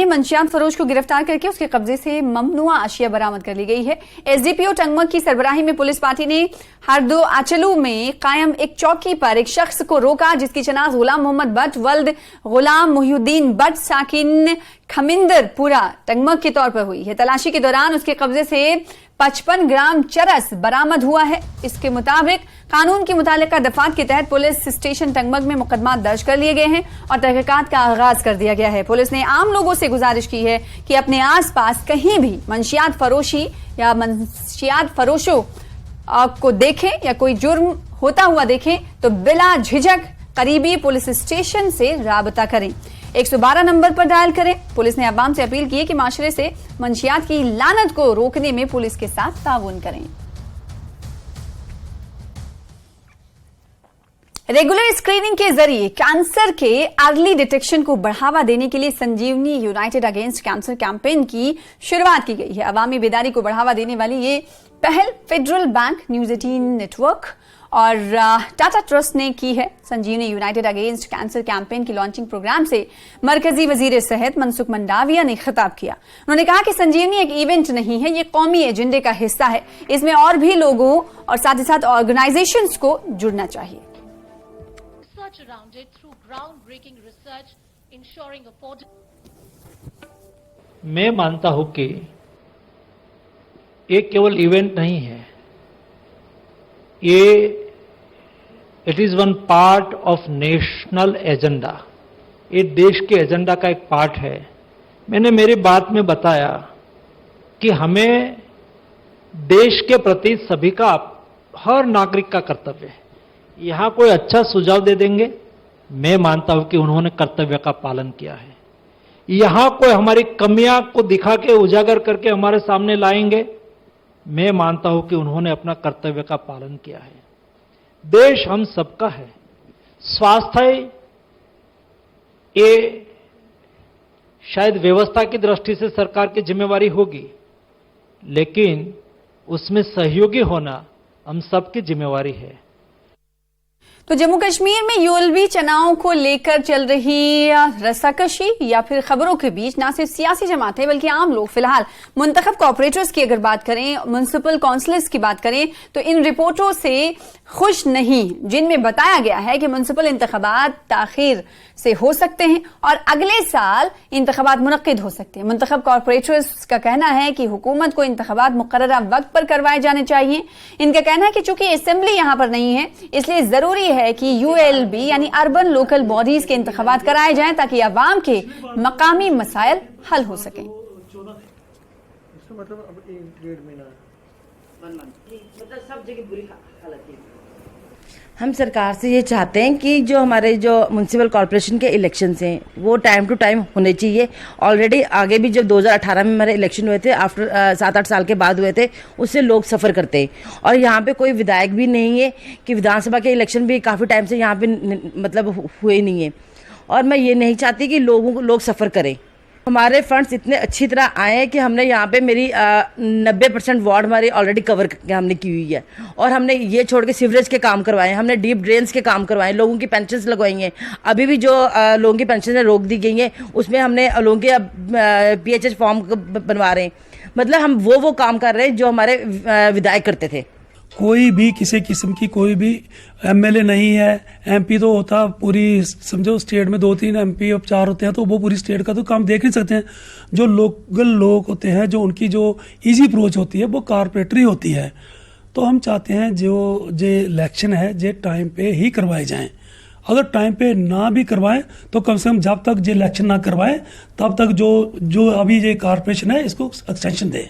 मंशियात फरोश को गिरफ्तार करके उसके कब्जे से ममनुआ अशिया बरामद कर ली गई है। एसडीपीओ टंगमक की सरबराही में पुलिस पार्टी ने हरदो आचलू में कायम एक चौकी पर एक शख्स को रोका, जिसकी शनाख्त गुलाम मोहम्मद बट वल्द गुलाम मुहिउद्दीन बट साकिन खमिंदरपुरा टंगमक के तौर पर हुई है। तलाशी के दौरान उसके कब्जे से 55 ग्राम चरस बरामद हुआ है। इसके मुताबिक कानून की मुतालिका दफात के तहत पुलिस स्टेशन टंगमक में मुकदमा दर्ज कर लिए गए हैं और तहकीकात का आगाज कर दिया गया है। पुलिस ने आम लोगों से गुजारिश की है कि अपने आसपास कहीं भी मंशियात फरोशी या मंशियात फरोशों को देखें या कोई जुर्म होता हुआ देखें तो बिला झिझक करीबी पुलिस स्टेशन से राबता करें। 112 नंबर पर डायल करें। पुलिस ने अवाम से अपील की है कि माशरे से मंशियात की लानत को रोकने में पुलिस के साथ ताउन करें। रेगुलर स्क्रीनिंग के जरिए कैंसर के अर्ली डिटेक्शन को बढ़ावा देने के लिए संजीवनी यूनाइटेड अगेंस्ट कैंसर कैंपेन की शुरुआत की गई है। अवामी बेदारी को बढ़ावा देने वाली ये पहल फेडरल बैंक, न्यूज 18 नेटवर्क और टाटा ट्रस्ट ने की है। संजीवनी यूनाइटेड अगेंस्ट कैंसर कैंपेन की लॉन्चिंग प्रोग्राम से मरकजी वजीर सेहत मनसुख मंडाविया ने खिताब किया। उन्होंने कहा कि संजीवनी एक इवेंट नहीं है, ये कौमी एजेंडे का हिस्सा है। इसमें और भी लोगों और साथ ही साथ ऑर्गेनाइजेशंस को जुड़ना चाहिए। मैं मानता हूं कि ये केवल इवेंट नहीं है, ये it is one part of national agenda. ये देश के एजेंडा का एक पार्ट है। मैंने मेरी बात में बताया कि हमें देश के प्रति सभी का, हर नागरिक का कर्तव्य है। यहां कोई अच्छा सुझाव दे देंगे, मैं मानता हूं कि उन्होंने कर्तव्य का पालन किया है। यहां कोई हमारी कमियां को दिखा के उजागर करके हमारे सामने लाएंगे, मैं मानता हूं कि उन्होंने अपना कर्तव्य का पालन किया है। देश हम सबका है। स्वास्थ्य ये शायद व्यवस्था की दृष्टि से सरकार की जिम्मेवारी होगी, लेकिन उसमें सहयोगी होना हम सबकी जिम्मेवारी है। तो जम्मू कश्मीर में यूएलबी चुनाव को लेकर चल रही रस्साकशी या फिर खबरों के बीच न सिर्फ सियासी जमातें बल्कि आम लोग फिलहाल मुंतखब कॉर्पोरेटर्स की अगर बात करें, म्युनिसिपल काउंसिलर्स की बात करें तो इन रिपोर्टों से खुश नहीं, जिनमें बताया गया है कि म्युनिसिपल इंतखाबात ताखीर से हो सकते हैं और अगले साल इंतखाबात मुनक्किद हो सकते हैं। मुंतखब कॉर्पोरेटर्स का कहना है कि हुकूमत को इंतखाबात मुकर्ररा वक्त पर करवाए जाने चाहिए। इनका कहना है कि चूंकि असेंबली यहां पर नहीं है, इसलिए जरूरी है कि यूएलबी यानी अर्बन लोकल बॉडीज के इंतखाबात कराए जाएं ताकि अवाम के मकामी मसाइल हल हो सकें। हम सरकार से ये चाहते हैं कि जो हमारे जो म्युनिसिपल कॉर्पोरेशन के इलेक्शंस हैं वो टाइम टू टाइम होने चाहिए। ऑलरेडी आगे भी जब 2018 में हमारे इलेक्शन हुए थे, आफ्टर 7-8 साल के बाद हुए थे, उससे लोग सफ़र करते हैं। और यहाँ पे कोई विधायक भी नहीं है कि विधानसभा के इलेक्शन भी काफ़ी टाइम से यहाँ पे मतलब हुए नहीं है। और मैं ये नहीं चाहती कि लोग सफ़र करें। हमारे फंड्स इतने अच्छी तरह आए हैं कि हमने यहाँ पे मेरी 90% वार्ड हमारी ऑलरेडी कवर हमने की हुई है। और हमने ये छोड़ के सीवरेज के काम करवाए, हमने डीप ड्रेन्स के काम करवाए, लोगों की पेंशन्स लगवाई हैं। अभी भी जो लोगों की पेंशन रोक दी गई हैं उसमें हमने लोगों के PHH फॉर्म बनवा रहे हैं। मतलब हम वो काम कर रहे हैं जो हमारे विधायक करते थे। कोई भी किसी किस्म की कोई भी MLA नहीं है। MP तो होता पूरी, समझो स्टेट में 2-3 MP अब 4 होते हैं तो वो पूरी स्टेट का तो काम देख नहीं सकते हैं। जो लोकल लोग होते हैं, जो उनकी जो इजी अप्रोच होती है वो कारपोरेटरी होती है। तो हम चाहते हैं जो इलेक्शन है जे टाइम पे ही करवाए जाएं। अगर टाइम पे ना भी करवाएं तो कम से कम जब तक जो इलेक्शन ना करवाएं तब तक जो अभी ये कारपोरेशन है इसको एक्सटेंशन दें।